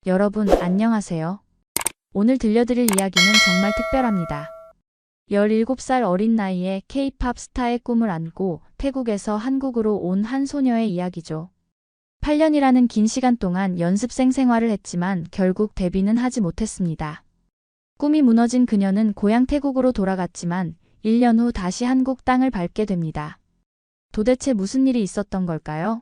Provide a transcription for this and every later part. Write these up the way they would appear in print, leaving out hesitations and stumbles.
여러분, 안녕하세요. 오늘 들려드릴 이야기는 정말 특별합니다. 17살 어린 나이에 K-팝 스타의 꿈을 안고 태국에서 한국으로 온 한 소녀의 이야기죠. 8년이라는 긴 시간 동안 연습생 생활을 했지만 결국 데뷔는 하지 못했습니다. 꿈이 무너진 그녀는 고향 태국으로 돌아갔지만 1년 후 다시 한국 땅을 밟게 됩니다. 도대체 무슨 일이 있었던 걸까요?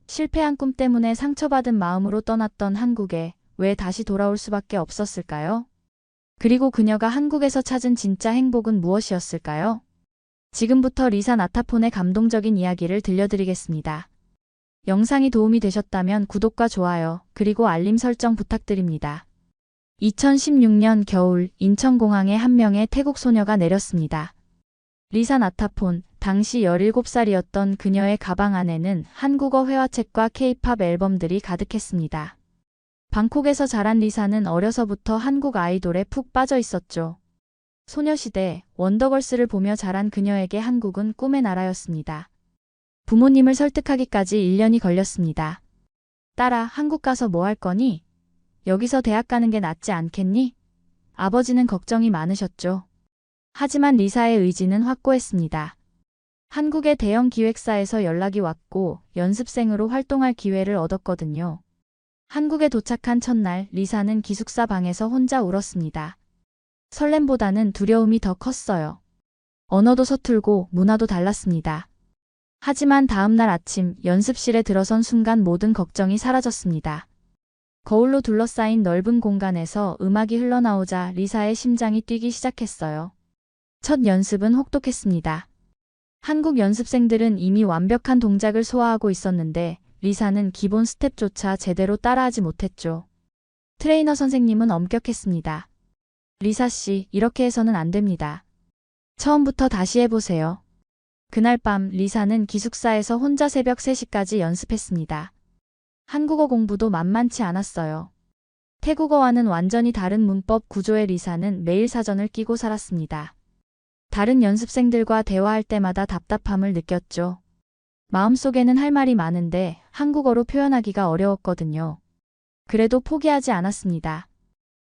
실패한 꿈 때문에 상처받은 마음으로 떠났던 한국에 왜 다시 돌아올 수밖에 없었을까요? 그리고 그녀가 한국에서 찾은 진짜 행복은 무엇이었을까요? 지금부터 리사 나타폰의 감동적인 이야기를 들려드리겠습니다. 영상이 도움이 되셨다면 구독과 좋아요, 그리고 알림 설정 부탁드립니다. 2016년 겨울 인천공항에 한 명의 태국 소녀가 내렸습니다. 리사 나타폰, 당시 17살이었던 그녀의 가방 안에는 한국어 회화책과 K-팝 앨범들이 가득했습니다. 방콕에서 자란 리사는 어려서부터 한국 아이돌에 푹 빠져 있었죠. 소녀시대, 원더걸스를 보며 자란 그녀에게 한국은 꿈의 나라였습니다. 부모님을 설득하기까지 1년이 걸렸습니다. 딸아, 한국 가서 뭐 할 거니? 여기서 대학 가는 게 낫지 않겠니? 아버지는 걱정이 많으셨죠. 하지만 리사의 의지는 확고했습니다. 한국의 대형 기획사에서 연락이 왔고 연습생으로 활동할 기회를 얻었거든요. 한국에 도착한 첫날 리사는 기숙사 방에서 혼자 울었습니다. 설렘보다는 두려움이 더 컸어요. 언어도 서툴고 문화도 달랐습니다. 하지만 다음날 아침 연습실에 들어선 순간 모든 걱정이 사라졌습니다. 거울로 둘러싸인 넓은 공간에서 음악이 흘러나오자 리사의 심장이 뛰기 시작했어요. 첫 연습은 혹독했습니다. 한국 연습생들은 이미 완벽한 동작을 소화하고 있었는데 리사는 기본 스텝조차 제대로 따라하지 못했죠. 트레이너 선생님은 엄격했습니다. 리사 씨, 이렇게 해서는 안 됩니다. 처음부터 다시 해보세요. 그날 밤 리사는 기숙사에서 혼자 새벽 3시까지 연습했습니다. 한국어 공부도 만만치 않았어요. 태국어와는 완전히 다른 문법 구조의 리사는 매일 사전을 끼고 살았습니다. 다른 연습생들과 대화할 때마다 답답함을 느꼈죠. 마음속에는 할 말이 많은데 한국어로 표현하기가 어려웠거든요. 그래도 포기하지 않았습니다.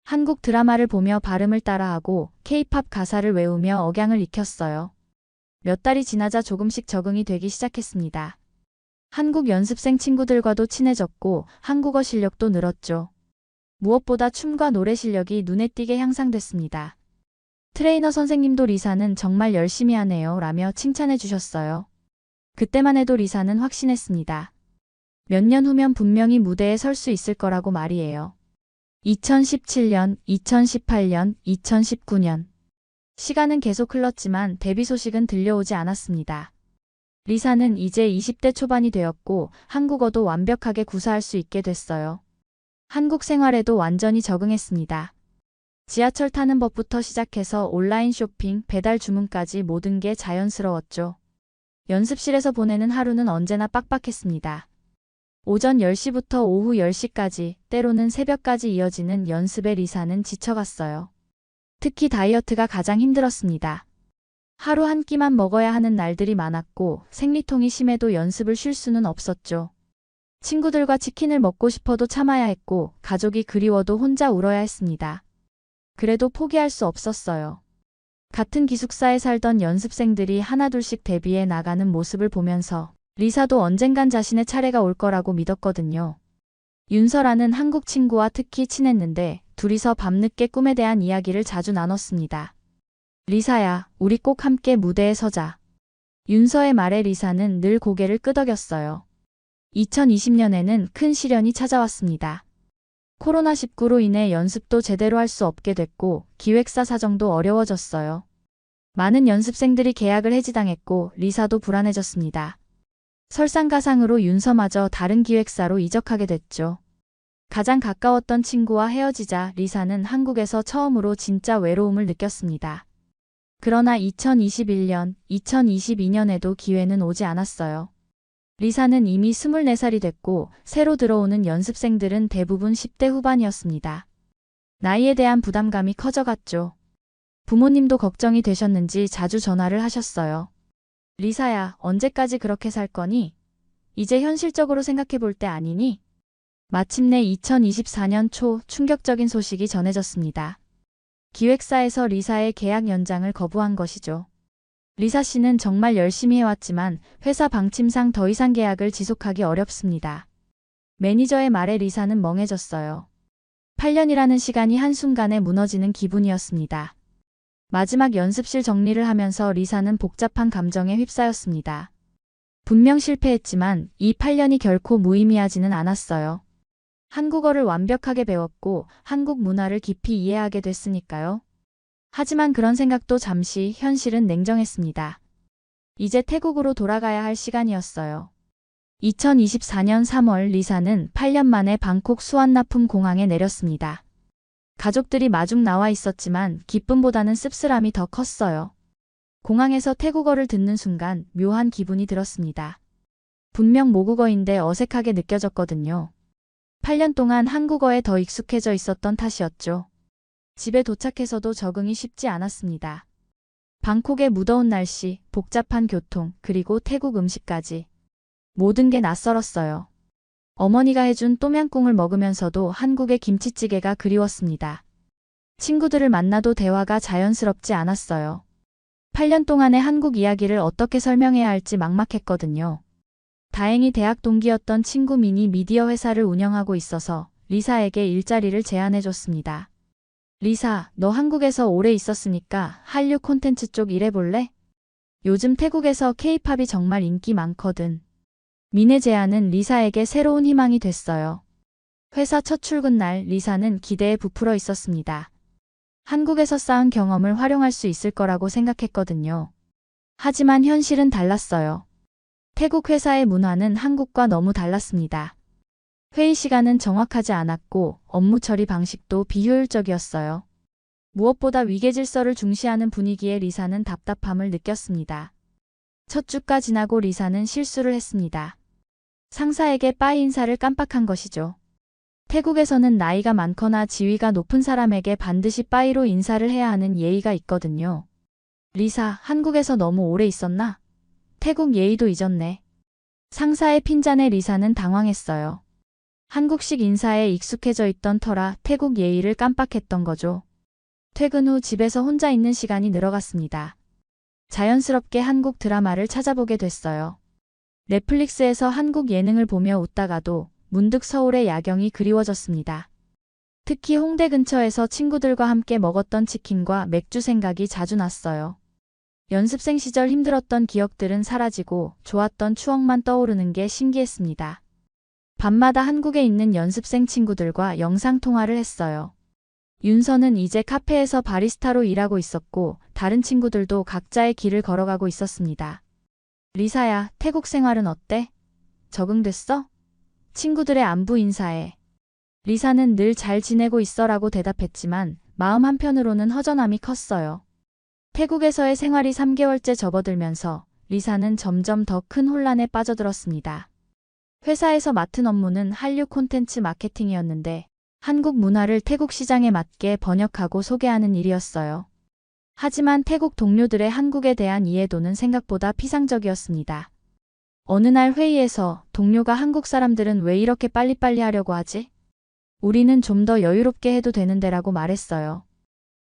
한국 드라마를 보며 발음을 따라하고 K-팝 가사를 외우며 억양을 익혔어요. 몇 달이 지나자 조금씩 적응이 되기 시작했습니다. 한국 연습생 친구들과도 친해졌고 한국어 실력도 늘었죠. 무엇보다 춤과 노래 실력이 눈에 띄게 향상됐습니다. 트레이너 선생님도 리사는 정말 열심히 하네요 라며 칭찬해 주셨어요. 그때만 해도 리사는 확신했습니다. 몇 년 후면 분명히 무대에 설 수 있을 거라고 말이에요. 2017년, 2018년, 2019년. 시간은 계속 흘렀지만 데뷔 소식은 들려오지 않았습니다. 리사는 이제 20대 초반이 되었고 한국어도 완벽하게 구사할 수 있게 됐어요. 한국 생활에도 완전히 적응했습니다. 지하철 타는 법부터 시작해서 온라인 쇼핑, 배달 주문까지 모든 게 자연스러웠죠. 연습실에서 보내는 하루는 언제나 빡빡했습니다. 오전 10시부터 오후 10시까지, 때로는 새벽까지 이어지는 연습에 리사는 지쳐갔어요. 특히 다이어트가 가장 힘들었습니다. 하루 한 끼만 먹어야 하는 날들이 많았고 생리통이 심해도 연습을 쉴 수는 없었죠. 친구들과 치킨을 먹고 싶어도 참아야 했고 가족이 그리워도 혼자 울어야 했습니다. 그래도 포기할 수 없었어요. 같은 기숙사에 살던 연습생들이 하나둘씩 데뷔해 나가는 모습을 보면서 리사도 언젠간 자신의 차례가 올 거라고 믿었거든요. 윤서라는 한국 친구와 특히 친했는데 둘이서 밤늦게 꿈에 대한 이야기를 자주 나눴습니다. 리사야, 우리 꼭 함께 무대에 서자. 윤서의 말에 리사는 늘 고개를 끄덕였어요. 2020년에는 큰 시련이 찾아왔습니다. 코로나19로 인해 연습도 제대로 할 수 없게 됐고 기획사 사정도 어려워졌어요. 많은 연습생들이 계약을 해지당했고 리사도 불안해졌습니다. 설상가상으로 윤서마저 다른 기획사로 이적하게 됐죠. 가장 가까웠던 친구와 헤어지자 리사는 한국에서 처음으로 진짜 외로움을 느꼈습니다. 그러나 2021년, 2022년에도 기회는 오지 않았어요. 리사는 이미 24살이 됐고 새로 들어오는 연습생들은 대부분 10대 후반이었습니다. 나이에 대한 부담감이 커져갔죠. 부모님도 걱정이 되셨는지 자주 전화를 하셨어요. 리사야, 언제까지 그렇게 살 거니? 이제 현실적으로 생각해 볼 때 아니니? 마침내 2024년 초 충격적인 소식이 전해졌습니다. 기획사에서 리사의 계약 연장을 거부한 것이죠. 리사 씨는 정말 열심히 해왔지만 회사 방침상 더 이상 계약을 지속하기 어렵습니다. 매니저의 말에 리사는 멍해졌어요. 8년이라는 시간이 한순간에 무너지는 기분이었습니다. 마지막 연습실 정리를 하면서 리사는 복잡한 감정에 휩싸였습니다. 분명 실패했지만 이 8년이 결코 무의미하지는 않았어요. 한국어를 완벽하게 배웠고 한국 문화를 깊이 이해하게 됐으니까요. 하지만 그런 생각도 잠시 현실은 냉정했습니다. 이제 태국으로 돌아가야 할 시간이었어요. 2024년 3월 리사는 8년 만에 방콕 수완나품 공항에 내렸습니다. 가족들이 마중 나와 있었지만 기쁨보다는 씁쓸함이 더 컸어요. 공항에서 태국어를 듣는 순간 묘한 기분이 들었습니다. 분명 모국어인데 어색하게 느껴졌거든요. 8년 동안 한국어에 더 익숙해져 있었던 탓이었죠. 집에 도착해서도 적응이 쉽지 않았습니다. 방콕의 무더운 날씨, 복잡한 교통, 그리고 태국 음식까지. 모든 게 낯설었어요. 어머니가 해준 똠양꿍을 먹으면서도 한국의 김치찌개가 그리웠습니다. 친구들을 만나도 대화가 자연스럽지 않았어요. 8년 동안의 한국 이야기를 어떻게 설명해야 할지 막막했거든요. 다행히 대학 동기였던 친구 민이 미디어 회사를 운영하고 있어서 리사에게 일자리를 제안해줬습니다. 리사, 너 한국에서 오래 있었으니까 한류 콘텐츠 쪽 일해볼래? 요즘 태국에서 K-팝이 정말 인기 많거든. 민의 제안은 리사에게 새로운 희망이 됐어요. 회사 첫 출근 날 리사는 기대에 부풀어 있었습니다. 한국에서 쌓은 경험을 활용할 수 있을 거라고 생각했거든요. 하지만 현실은 달랐어요. 태국 회사의 문화는 한국과 너무 달랐습니다. 회의 시간은 정확하지 않았고 업무 처리 방식도 비효율적이었어요. 무엇보다 위계 질서를 중시하는 분위기에 리사는 답답함을 느꼈습니다. 첫 주가 지나고 리사는 실수를 했습니다. 상사에게 빠이 인사를 깜빡한 것이죠. 태국에서는 나이가 많거나 지위가 높은 사람에게 반드시 빠이로 인사를 해야 하는 예의가 있거든요. 리사, 한국에서 너무 오래 있었나? 태국 예의도 잊었네. 상사의 핀잔에 리사는 당황했어요. 한국식 인사에 익숙해져 있던 터라 태국 예의를 깜빡했던 거죠. 퇴근 후 집에서 혼자 있는 시간이 늘어갔습니다. 자연스럽게 한국 드라마를 찾아보게 됐어요. 넷플릭스에서 한국 예능을 보며 웃다가도 문득 서울의 야경이 그리워졌습니다. 특히 홍대 근처에서 친구들과 함께 먹었던 치킨과 맥주 생각이 자주 났어요. 연습생 시절 힘들었던 기억들은 사라지고 좋았던 추억만 떠오르는 게 신기했습니다. 밤마다 한국에 있는 연습생 친구들과 영상통화를 했어요. 윤서는 이제 카페에서 바리스타로 일하고 있었고 다른 친구들도 각자의 길을 걸어가고 있었습니다. 리사야, 태국 생활은 어때? 적응됐어? 친구들의 안부 인사해. 리사는 늘 잘 지내고 있어라고 대답했지만 마음 한편으로는 허전함이 컸어요. 태국에서의 생활이 3개월째 접어들면서 리사는 점점 더 큰 혼란에 빠져들었습니다. 회사에서 맡은 업무는 한류 콘텐츠 마케팅이었는데 한국 문화를 태국 시장에 맞게 번역하고 소개하는 일이었어요. 하지만 태국 동료들의 한국에 대한 이해도는 생각보다 피상적이었습니다. 어느 날 회의에서 동료가 한국 사람들은 왜 이렇게 빨리빨리 하려고 하지? 우리는 좀 더 여유롭게 해도 되는데라고 말했어요.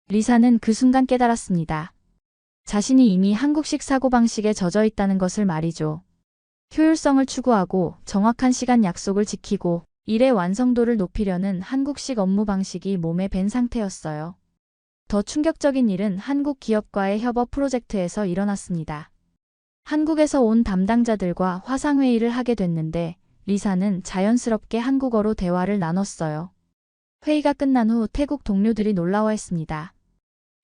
리사는 그 순간 깨달았습니다. 자신이 이미 한국식 사고방식에 젖어 있다는 것을 말이죠. 효율성을 추구하고 정확한 시간 약속을 지키고 일의 완성도를 높이려는 한국식 업무 방식이 몸에 밴 상태였어요. 더 충격적인 일은 한국 기업과의 협업 프로젝트에서 일어났습니다. 한국에서 온 담당자들과 화상회의를 하게 됐는데 리사는 자연스럽게 한국어로 대화를 나눴어요. 회의가 끝난 후 태국 동료들이 놀라워했습니다.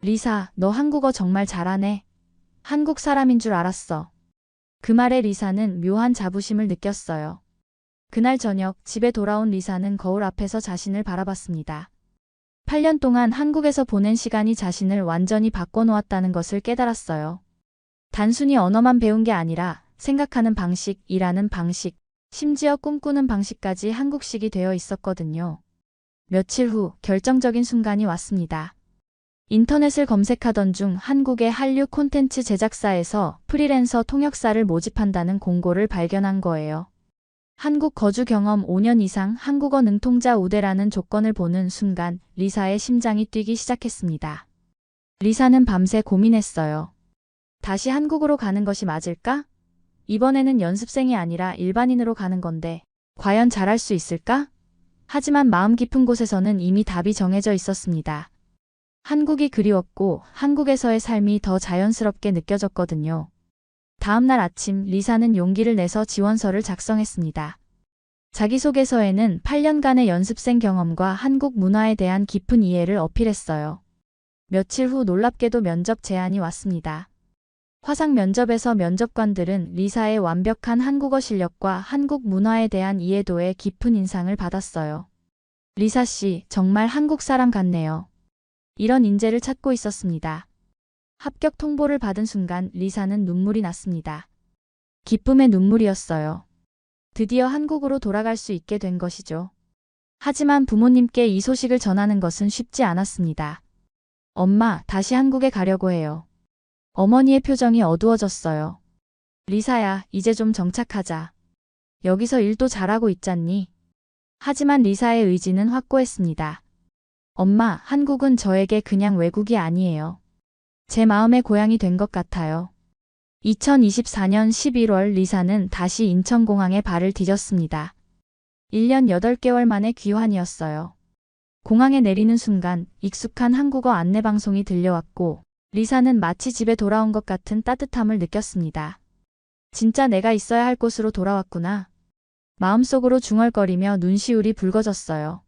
리사, 너 한국어 정말 잘하네. 한국 사람인 줄 알았어. 그 말에 리사는 묘한 자부심을 느꼈어요. 그날 저녁 집에 돌아온 리사는 거울 앞에서 자신을 바라봤습니다. 8년 동안 한국에서 보낸 시간이 자신을 완전히 바꿔놓았다는 것을 깨달았어요. 단순히 언어만 배운 게 아니라 생각하는 방식, 일하는 방식, 심지어 꿈꾸는 방식까지 한국식이 되어 있었거든요. 며칠 후 결정적인 순간이 왔습니다. 인터넷을 검색하던 중 한국의 한류 콘텐츠 제작사에서 프리랜서 통역사를 모집한다는 공고를 발견한 거예요. 한국 거주 경험 5년 이상 한국어 능통자 우대라는 조건을 보는 순간 리사의 심장이 뛰기 시작했습니다. 리사는 밤새 고민했어요. 다시 한국으로 가는 것이 맞을까? 이번에는 연습생이 아니라 일반인으로 가는 건데 과연 잘할 수 있을까? 하지만 마음 깊은 곳에서는 이미 답이 정해져 있었습니다. 한국이 그리웠고 한국에서의 삶이 더 자연스럽게 느껴졌거든요. 다음 날 아침 리사는 용기를 내서 지원서를 작성했습니다. 자기소개서에는 8년간의 연습생 경험과 한국 문화에 대한 깊은 이해를 어필했어요. 며칠 후 놀랍게도 면접 제안이 왔습니다. 화상 면접에서 면접관들은 리사의 완벽한 한국어 실력과 한국 문화에 대한 이해도에 깊은 인상을 받았어요. 리사 씨, 정말 한국 사람 같네요. 이런 인재를 찾고 있었습니다. 합격 통보를 받은 순간 리사는 눈물이 났습니다. 기쁨의 눈물이었어요. 드디어 한국으로 돌아갈 수 있게 된 것이죠. 하지만 부모님께 이 소식을 전하는 것은 쉽지 않았습니다. 엄마, 다시 한국에 가려고 해요. 어머니의 표정이 어두워졌어요. 리사야, 이제 좀 정착하자. 여기서 일도 잘하고 있잖니. 하지만 리사의 의지는 확고했습니다. 엄마, 한국은 저에게 그냥 외국이 아니에요. 제 마음의 고향이 된 것 같아요. 2024년 11월 리사는 다시 인천공항에 발을 디뎠습니다. 1년 8개월 만에 귀환이었어요. 공항에 내리는 순간 익숙한 한국어 안내방송이 들려왔고 리사는 마치 집에 돌아온 것 같은 따뜻함을 느꼈습니다. 진짜 내가 있어야 할 곳으로 돌아왔구나. 마음속으로 중얼거리며 눈시울이 붉어졌어요.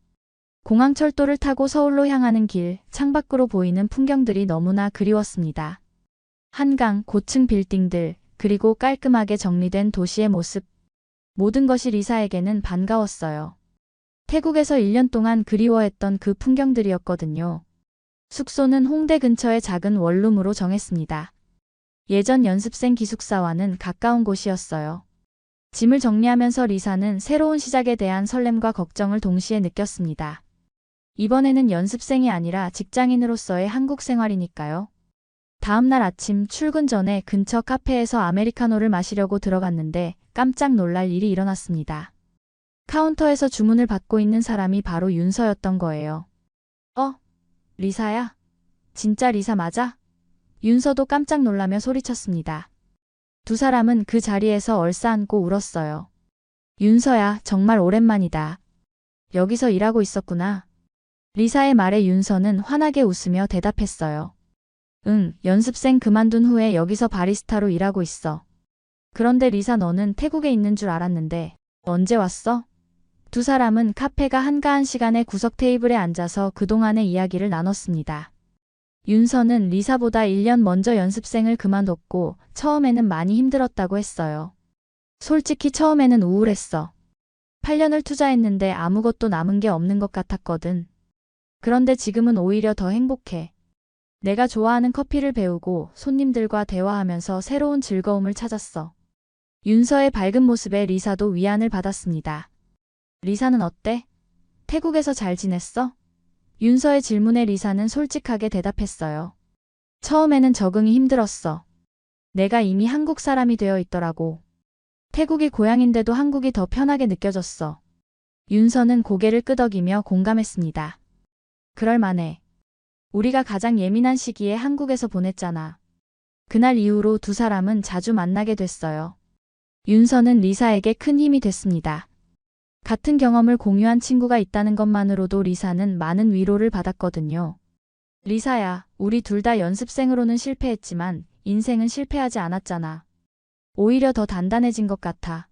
공항 철도를 타고 서울로 향하는 길, 창밖으로 보이는 풍경들이 너무나 그리웠습니다. 한강, 고층 빌딩들, 그리고 깔끔하게 정리된 도시의 모습. 모든 것이 리사에게는 반가웠어요. 태국에서 1년 동안 그리워했던 그 풍경들이었거든요. 숙소는 홍대 근처의 작은 원룸으로 정했습니다. 예전 연습생 기숙사와는 가까운 곳이었어요. 짐을 정리하면서 리사는 새로운 시작에 대한 설렘과 걱정을 동시에 느꼈습니다. 이번에는 연습생이 아니라 직장인으로서의 한국 생활이니까요. 다음 날 아침 출근 전에 근처 카페에서 아메리카노를 마시려고 들어갔는데 깜짝 놀랄 일이 일어났습니다. 카운터에서 주문을 받고 있는 사람이 바로 윤서였던 거예요. 리사야? 진짜 리사 맞아? 윤서도 깜짝 놀라며 소리쳤습니다. 두 사람은 그 자리에서 얼싸안고 울었어요. 윤서야, 정말 오랜만이다. 여기서 일하고 있었구나. 리사의 말에 윤서는 환하게 웃으며 대답했어요. 응, 연습생 그만둔 후에 여기서 바리스타로 일하고 있어. 그런데 리사 너는 태국에 있는 줄 알았는데 언제 왔어? 두 사람은 카페가 한가한 시간에 구석 테이블에 앉아서 그동안의 이야기를 나눴습니다. 윤서는 리사보다 1년 먼저 연습생을 그만뒀고 처음에는 많이 힘들었다고 했어요. 솔직히 처음에는 우울했어. 8년을 투자했는데 아무것도 남은 게 없는 것 같았거든. 그런데 지금은 오히려 더 행복해. 내가 좋아하는 커피를 배우고 손님들과 대화하면서 새로운 즐거움을 찾았어. 윤서의 밝은 모습에 리사도 위안을 받았습니다. 리사는 어때? 태국에서 잘 지냈어? 윤서의 질문에 리사는 솔직하게 대답했어요. 처음에는 적응이 힘들었어. 내가 이미 한국 사람이 되어 있더라고. 태국이 고향인데도 한국이 더 편하게 느껴졌어. 윤서는 고개를 끄덕이며 공감했습니다. 그럴만해. 우리가 가장 예민한 시기에 한국에서 보냈잖아. 그날 이후로 두 사람은 자주 만나게 됐어요. 윤서는 리사에게 큰 힘이 됐습니다. 같은 경험을 공유한 친구가 있다는 것만으로도 리사는 많은 위로를 받았거든요. 리사야, 우리 둘 다 연습생으로는 실패했지만 인생은 실패하지 않았잖아. 오히려 더 단단해진 것 같아.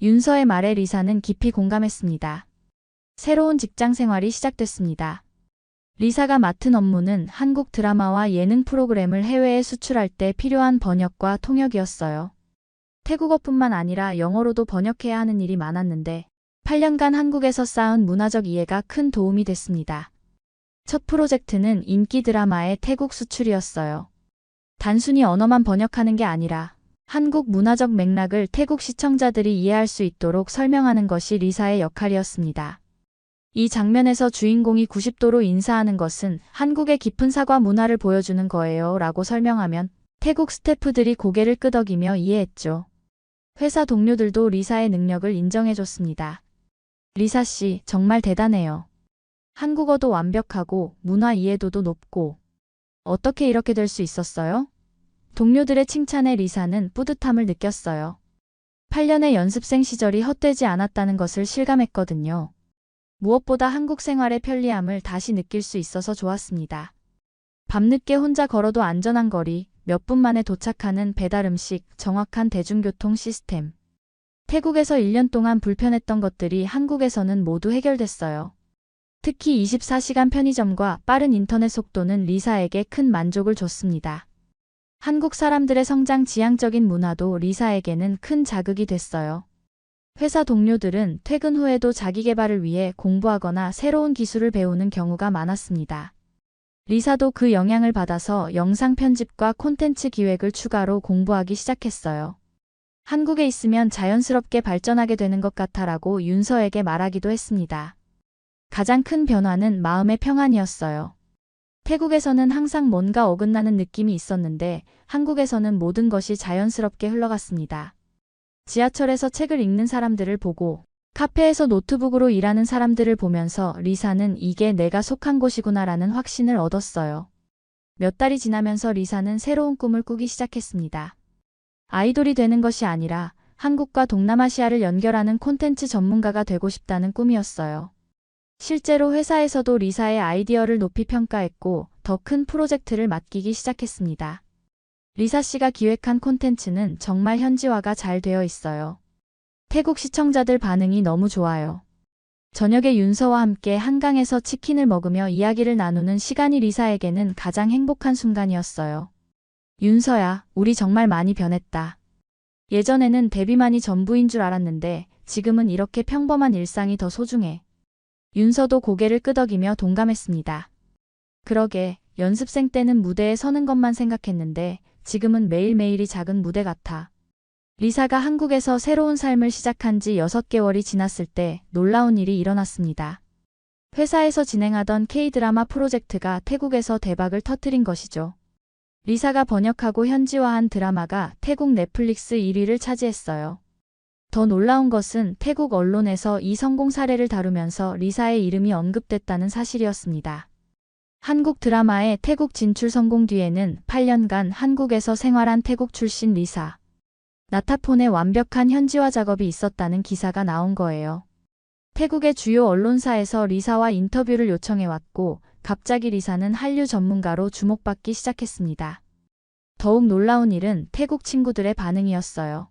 윤서의 말에 리사는 깊이 공감했습니다. 새로운 직장 생활이 시작됐습니다. 리사가 맡은 업무는 한국 드라마와 예능 프로그램을 해외에 수출할 때 필요한 번역과 통역이었어요. 태국어뿐만 아니라 영어로도 번역해야 하는 일이 많았는데 8년간 한국에서 쌓은 문화적 이해가 큰 도움이 됐습니다. 첫 프로젝트는 인기 드라마의 태국 수출이었어요. 단순히 언어만 번역하는 게 아니라 한국 문화적 맥락을 태국 시청자들이 이해할 수 있도록 설명하는 것이 리사의 역할이었습니다. 이 장면에서 주인공이 90도로 인사하는 것은 한국의 깊은 사과 문화를 보여주는 거예요 라고 설명하면 태국 스태프들이 고개를 끄덕이며 이해했죠. 회사 동료들도 리사의 능력을 인정해줬습니다. 리사 씨, 정말 대단해요. 한국어도 완벽하고 문화 이해도도 높고. 어떻게 이렇게 될 수 있었어요? 동료들의 칭찬에 리사는 뿌듯함을 느꼈어요. 8년의 연습생 시절이 헛되지 않았다는 것을 실감했거든요. 무엇보다 한국 생활의 편리함을 다시 느낄 수 있어서 좋았습니다. 밤늦게 혼자 걸어도 안전한 거리, 몇 분 만에 도착하는 배달 음식, 정확한 대중교통 시스템. 태국에서 1년 동안 불편했던 것들이 한국에서는 모두 해결됐어요. 특히 24시간 편의점과 빠른 인터넷 속도는 리사에게 큰 만족을 줬습니다. 한국 사람들의 성장 지향적인 문화도 리사에게는 큰 자극이 됐어요. 회사 동료들은 퇴근 후에도 자기 개발을 위해 공부하거나 새로운 기술을 배우는 경우가 많았습니다. 리사도 그 영향을 받아서 영상 편집과 콘텐츠 기획을 추가로 공부하기 시작했어요. 한국에 있으면 자연스럽게 발전하게 되는 것 같아라고 윤서에게 말하기도 했습니다. 가장 큰 변화는 마음의 평안이었어요. 태국에서는 항상 뭔가 어긋나는 느낌이 있었는데 한국에서는 모든 것이 자연스럽게 흘러갔습니다. 지하철에서 책을 읽는 사람들을 보고 카페에서 노트북으로 일하는 사람들을 보면서 리사는 이게 내가 속한 곳이구나라는 확신을 얻었어요. 몇 달이 지나면서 리사는 새로운 꿈을 꾸기 시작했습니다. 아이돌이 되는 것이 아니라 한국과 동남아시아를 연결하는 콘텐츠 전문가가 되고 싶다는 꿈이었어요. 실제로 회사에서도 리사의 아이디어를 높이 평가했고 더 큰 프로젝트를 맡기기 시작했습니다. 리사 씨가 기획한 콘텐츠는 정말 현지화가 잘 되어 있어요. 태국 시청자들 반응이 너무 좋아요. 저녁에 윤서와 함께 한강에서 치킨을 먹으며 이야기를 나누는 시간이 리사에게는 가장 행복한 순간이었어요. 윤서야, 우리 정말 많이 변했다. 예전에는 데뷔만이 전부인 줄 알았는데 지금은 이렇게 평범한 일상이 더 소중해. 윤서도 고개를 끄덕이며 동감했습니다. 그러게, 연습생 때는 무대에 서는 것만 생각했는데 지금은 매일매일이 작은 무대 같아. 리사가 한국에서 새로운 삶을 시작한 지 6개월이 지났을 때 놀라운 일이 일어났습니다. 회사에서 진행하던 K-드라마 프로젝트가 태국에서 대박을 터뜨린 것이죠. 리사가 번역하고 현지화한 드라마가 태국 넷플릭스 1위를 차지했어요. 더 놀라운 것은 태국 언론에서 이 성공 사례를 다루면서 리사의 이름이 언급됐다는 사실이었습니다. 한국 드라마의 태국 진출 성공 뒤에는 8년간 한국에서 생활한 태국 출신 리사. 나타폰의 완벽한 현지화 작업이 있었다는 기사가 나온 거예요. 태국의 주요 언론사에서 리사와 인터뷰를 요청해왔고 갑자기 리사는 한류 전문가로 주목받기 시작했습니다. 더욱 놀라운 일은 태국 친구들의 반응이었어요.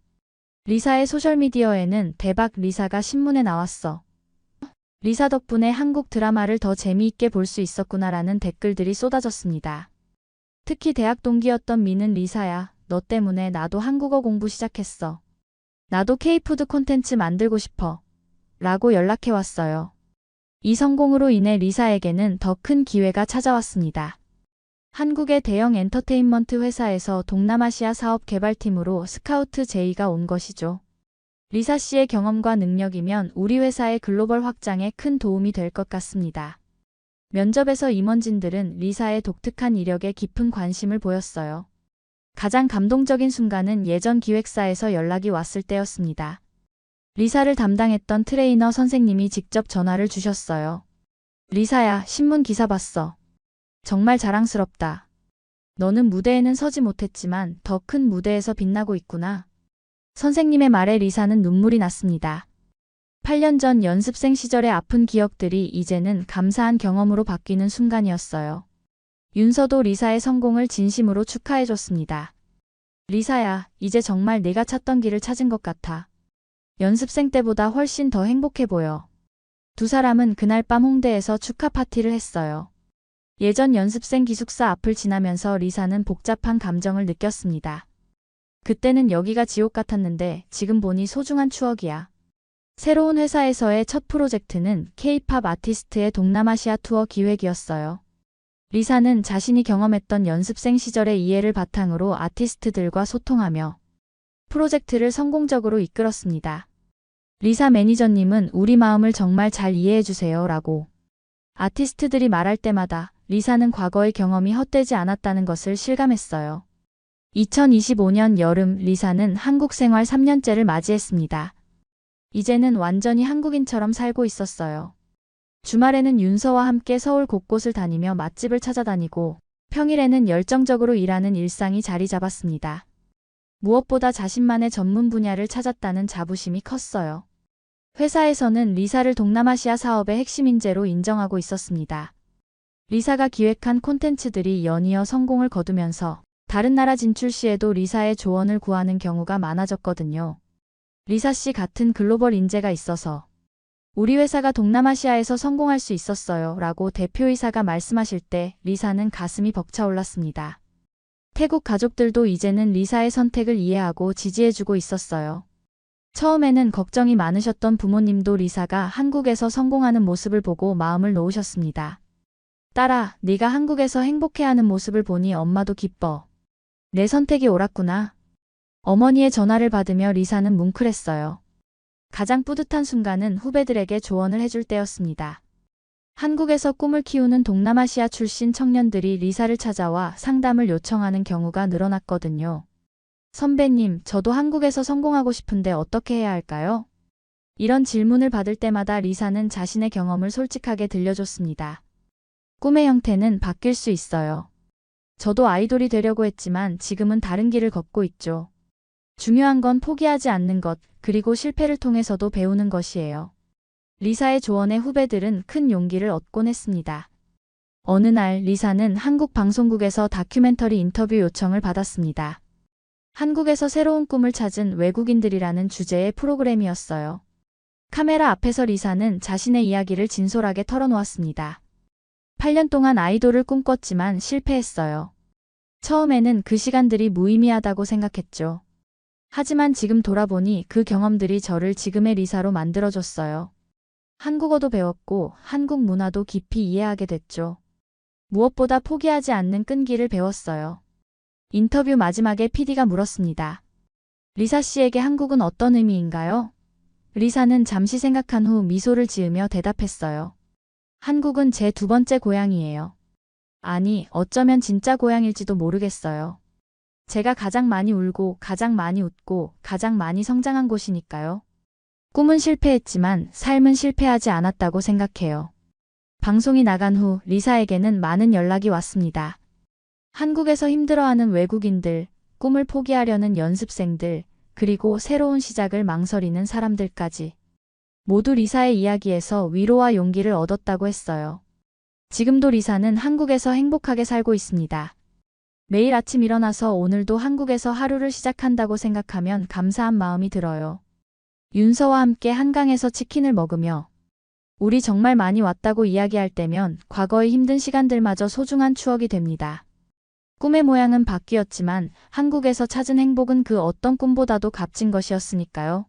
리사의 소셜미디어에는 대박 리사가 신문에 나왔어. 리사 덕분에 한국 드라마를 더 재미있게 볼 수 있었구나라는 댓글들이 쏟아졌습니다. 특히 대학 동기였던 미는 리사야, 너 때문에 나도 한국어 공부 시작했어. 나도 K-푸드 콘텐츠 만들고 싶어. 라고 연락해왔어요. 이 성공으로 인해 리사에게는 더 큰 기회가 찾아왔습니다. 한국의 대형 엔터테인먼트 회사에서 동남아시아 사업 개발팀으로 스카우트 제의가 온 것이죠. 리사 씨의 경험과 능력이면 우리 회사의 글로벌 확장에 큰 도움이 될 것 같습니다. 면접에서 임원진들은 리사의 독특한 이력에 깊은 관심을 보였어요. 가장 감동적인 순간은 예전 기획사에서 연락이 왔을 때였습니다. 리사를 담당했던 트레이너 선생님이 직접 전화를 주셨어요. 리사야, 신문 기사 봤어. 정말 자랑스럽다. 너는 무대에는 서지 못했지만 더 큰 무대에서 빛나고 있구나. 선생님의 말에 리사는 눈물이 났습니다. 8년 전 연습생 시절의 아픈 기억들이 이제는 감사한 경험으로 바뀌는 순간이었어요. 윤서도 리사의 성공을 진심으로 축하해줬습니다. 리사야, 이제 정말 내가 찾던 길을 찾은 것 같아. 연습생 때보다 훨씬 더 행복해 보여. 두 사람은 그날 밤 홍대에서 축하 파티를 했어요. 예전 연습생 기숙사 앞을 지나면서 리사는 복잡한 감정을 느꼈습니다. 그때는 여기가 지옥 같았는데 지금 보니 소중한 추억이야. 새로운 회사에서의 첫 프로젝트는 K-팝 아티스트의 동남아시아 투어 기획이었어요. 리사는 자신이 경험했던 연습생 시절의 이해를 바탕으로 아티스트들과 소통하며 프로젝트를 성공적으로 이끌었습니다. 리사 매니저님은 우리 마음을 정말 잘 이해해주세요 라고 아티스트들이 말할 때마다 리사는 과거의 경험이 헛되지 않았다는 것을 실감했어요. 2025년 여름 리사는 한국 생활 3년째를 맞이했습니다. 이제는 완전히 한국인처럼 살고 있었어요. 주말에는 윤서와 함께 서울 곳곳을 다니며 맛집을 찾아다니고 평일에는 열정적으로 일하는 일상이 자리 잡았습니다. 무엇보다 자신만의 전문 분야를 찾았다는 자부심이 컸어요. 회사에서는 리사를 동남아시아 사업의 핵심 인재로 인정하고 있었습니다. 리사가 기획한 콘텐츠들이 연이어 성공을 거두면서 다른 나라 진출 시에도 리사의 조언을 구하는 경우가 많아졌거든요. 리사 씨 같은 글로벌 인재가 있어서 우리 회사가 동남아시아에서 성공할 수 있었어요 라고 대표이사가 말씀하실 때 리사는 가슴이 벅차올랐습니다. 태국 가족들도 이제는 리사의 선택을 이해하고 지지해주고 있었어요. 처음에는 걱정이 많으셨던 부모님도 리사가 한국에서 성공하는 모습을 보고 마음을 놓으셨습니다. 딸아, 네가 한국에서 행복해하는 모습을 보니 엄마도 기뻐. 내 선택이 옳았구나. 어머니의 전화를 받으며 리사는 뭉클했어요. 가장 뿌듯한 순간은 후배들에게 조언을 해줄 때였습니다. 한국에서 꿈을 키우는 동남아시아 출신 청년들이 리사를 찾아와 상담을 요청하는 경우가 늘어났거든요. 선배님, 저도 한국에서 성공하고 싶은데 어떻게 해야 할까요? 이런 질문을 받을 때마다 리사는 자신의 경험을 솔직하게 들려줬습니다. 꿈의 형태는 바뀔 수 있어요. 저도 아이돌이 되려고 했지만 지금은 다른 길을 걷고 있죠. 중요한 건 포기하지 않는 것, 그리고 실패를 통해서도 배우는 것이에요. 리사의 조언에 후배들은 큰 용기를 얻곤 했습니다. 어느 날 리사는 한국 방송국에서 다큐멘터리 인터뷰 요청을 받았습니다. 한국에서 새로운 꿈을 찾은 외국인들이라는 주제의 프로그램이었어요. 카메라 앞에서 리사는 자신의 이야기를 진솔하게 털어놓았습니다. 8년 동안 아이돌을 꿈꿨지만 실패했어요. 처음에는 그 시간들이 무의미하다고 생각했죠. 하지만 지금 돌아보니 그 경험들이 저를 지금의 리사로 만들어줬어요. 한국어도 배웠고 한국 문화도 깊이 이해하게 됐죠. 무엇보다 포기하지 않는 끈기를 배웠어요. 인터뷰 마지막에 PD가 물었습니다. 리사 씨에게 한국은 어떤 의미인가요? 리사는 잠시 생각한 후 미소를 지으며 대답했어요. 한국은 제 두 번째 고향이에요. 아니, 어쩌면 진짜 고향일지도 모르겠어요. 제가 가장 많이 울고 가장 많이 웃고 가장 많이 성장한 곳이니까요. 꿈은 실패했지만 삶은 실패하지 않았다고 생각해요. 방송이 나간 후 리사에게는 많은 연락이 왔습니다. 한국에서 힘들어하는 외국인들, 꿈을 포기하려는 연습생들, 그리고 새로운 시작을 망설이는 사람들까지. 모두 리사의 이야기에서 위로와 용기를 얻었다고 했어요. 지금도 리사는 한국에서 행복하게 살고 있습니다. 매일 아침 일어나서 오늘도 한국에서 하루를 시작한다고 생각하면 감사한 마음이 들어요. 윤서와 함께 한강에서 치킨을 먹으며 우리 정말 많이 왔다고 이야기할 때면 과거의 힘든 시간들마저 소중한 추억이 됩니다. 꿈의 모양은 바뀌었지만 한국에서 찾은 행복은 그 어떤 꿈보다도 값진 것이었으니까요.